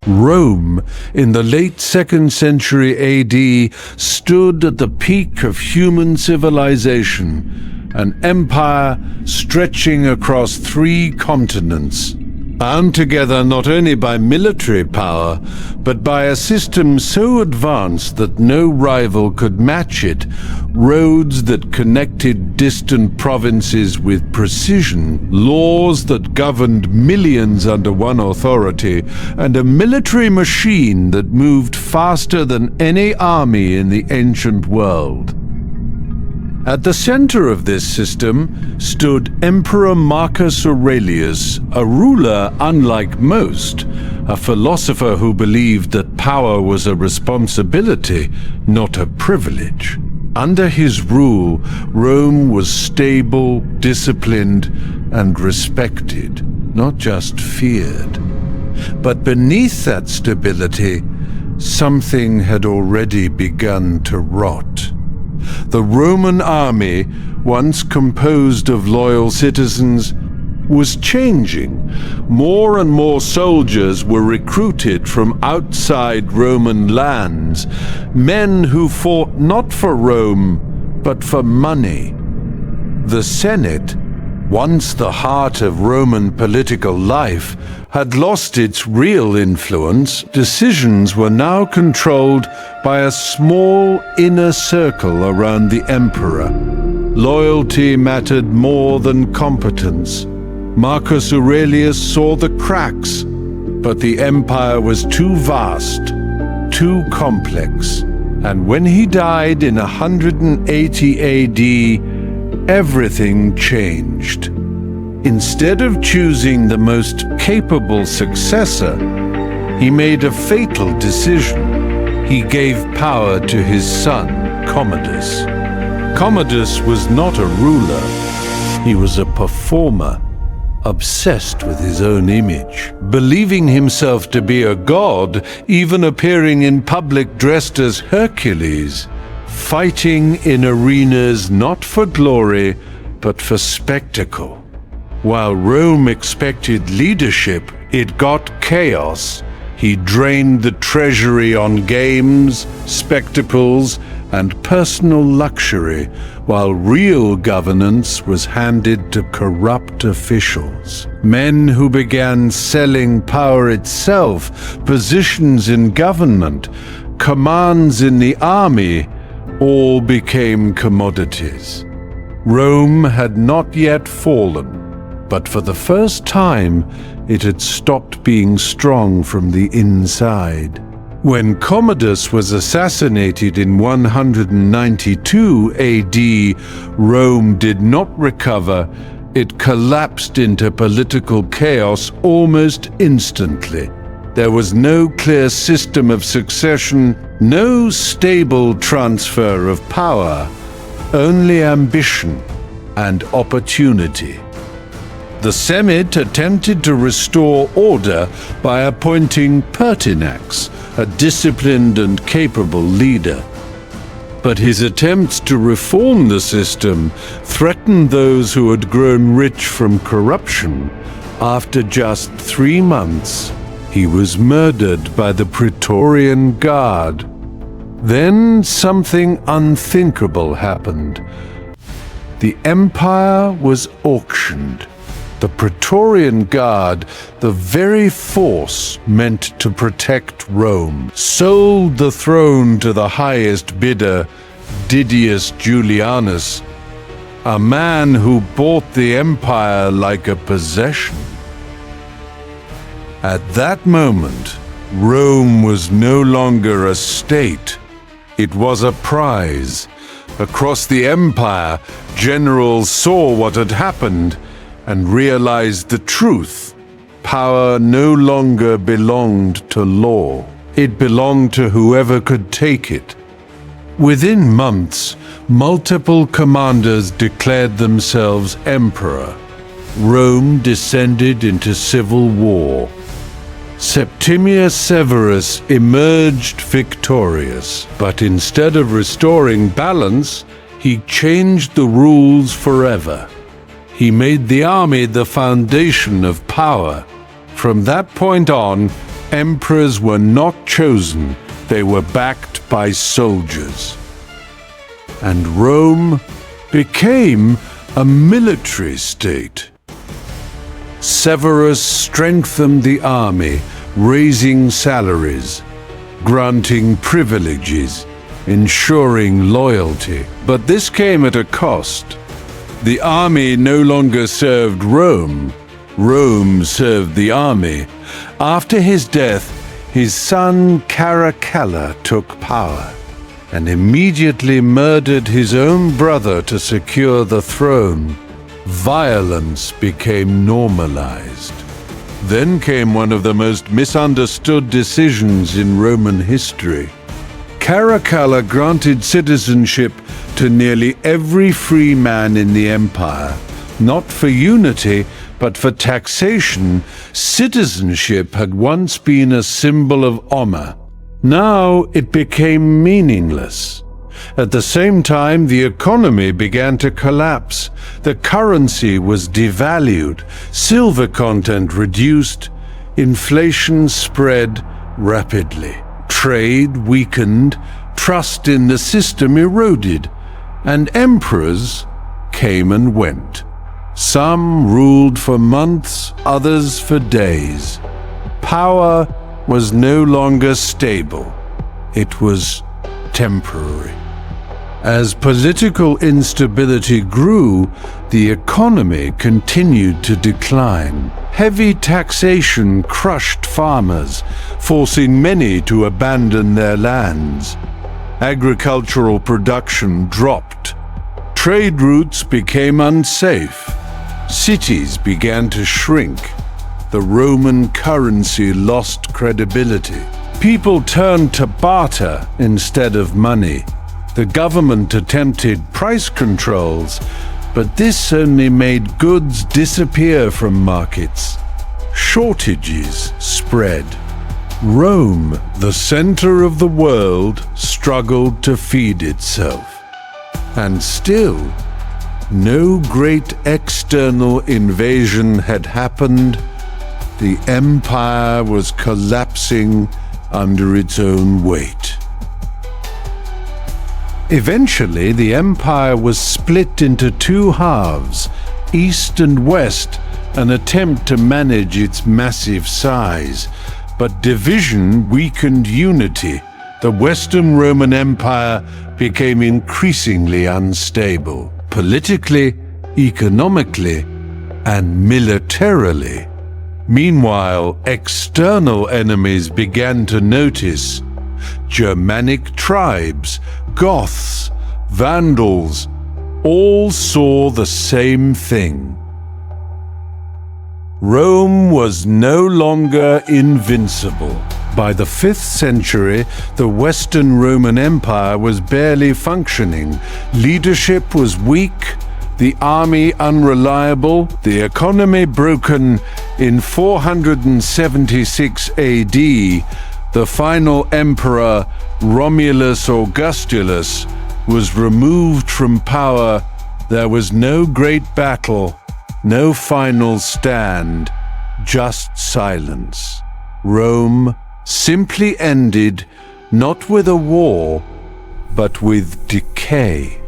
Rome, in the late 2nd century AD, stood at the peak of human civilization, an empire stretching across 3 continents, bound together not only by military power, but by a system so advanced that no rival could match it, roads that connected distant provinces with precision, laws that governed millions under one authority, and a military machine that moved faster than any army in the ancient world. At the center of this system stood Emperor Marcus Aurelius, a ruler unlike most, a philosopher who believed that power was a responsibility, not a privilege. Under his rule, Rome was stable, disciplined, and respected, not just feared. But beneath that stability, something had already begun to rot. The Roman army, once composed of loyal citizens, was changing. More and more soldiers were recruited from outside Roman lands, men who fought not for Rome, but for money. The Senate, once the heart of Roman political life, had lost its real influence. Decisions were now controlled by a small inner circle around the emperor. Loyalty mattered more than competence. Marcus Aurelius saw the cracks, but the empire was too vast, too complex. And when he died in 180 AD, everything changed. Instead of choosing the most capable successor, he made a fatal decision. He gave power to his son, Commodus. Commodus was not a ruler. He was a performer, obsessed with his own image, believing himself to be a god, even appearing in public dressed as Hercules, fighting in arenas not for glory, but for spectacle. While Rome expected leadership, it got chaos. He drained the treasury on games, spectacles, and personal luxury, while real governance was handed to corrupt officials. Men who began selling power itself, positions in government, commands in the army, all became commodities. Rome had not yet fallen, but for the first time, it had stopped being strong from the inside. When Commodus was assassinated in 192 AD, Rome did not recover. It collapsed into political chaos almost instantly. There was no clear system of succession, no stable transfer of power, only ambition and opportunity. The Senate attempted to restore order by appointing Pertinax, a disciplined and capable leader. But his attempts to reform the system threatened those who had grown rich from corruption. After just 3 months, he was murdered by the Praetorian Guard. Then something unthinkable happened. The empire was auctioned. The Praetorian Guard, the very force meant to protect Rome, sold the throne to the highest bidder, Didius Julianus, a man who bought the empire like a possession. At that moment, Rome was no longer a state. It was a prize. Across the empire, generals saw what had happened and realized the truth. Power no longer belonged to law. It belonged to whoever could take it. Within months, multiple commanders declared themselves emperor. Rome descended into civil war. Septimius Severus emerged victorious, but instead of restoring balance, he changed the rules forever. He made the army the foundation of power. From that point on, Emperors were not chosen, they were backed by soldiers. And Rome became a military state. Severus strengthened the army, raising salaries, granting privileges, ensuring loyalty. But this came at a cost. The army no longer served Rome. Rome served the army. After his death, his son Caracalla took power and immediately murdered his own brother to secure the throne. Violence became normalized. Then came one of the most misunderstood decisions in Roman history. Caracalla granted citizenship to nearly every free man in the empire, not for unity, but for taxation. Citizenship had once been a symbol of honor. Now it became meaningless. At the same time, the economy began to collapse. The currency was devalued, silver content reduced, inflation spread rapidly. Trade weakened, trust in the system eroded, and emperors came and went. Some ruled for months, others for days. Power was no longer stable. It was temporary. As political instability grew, the economy continued to decline. Heavy taxation crushed farmers, forcing many to abandon their lands. Agricultural production dropped. Trade routes became unsafe. Cities began to shrink. The Roman currency lost credibility. People turned to barter instead of money. The government attempted price controls, but this only made goods disappear from markets. Shortages spread. Rome, the center of the world, struggled to feed itself. And still, no great external invasion had happened. The empire was collapsing under its own weight. Eventually, the empire was split into two halves, east and west, an attempt to manage its massive size. But division weakened unity. The Western Roman Empire became increasingly unstable, politically, economically, and militarily. Meanwhile, external enemies began to notice. Germanic tribes, Goths, Vandals, all saw the same thing. Rome was no longer invincible. By the 5th century, the Western Roman Empire was barely functioning. Leadership was weak, the army unreliable, the economy broken. In 476 AD, the final emperor, Romulus Augustulus, was removed from power. There was no great battle, no final stand, just silence. Rome simply ended, not with a war, but with decay.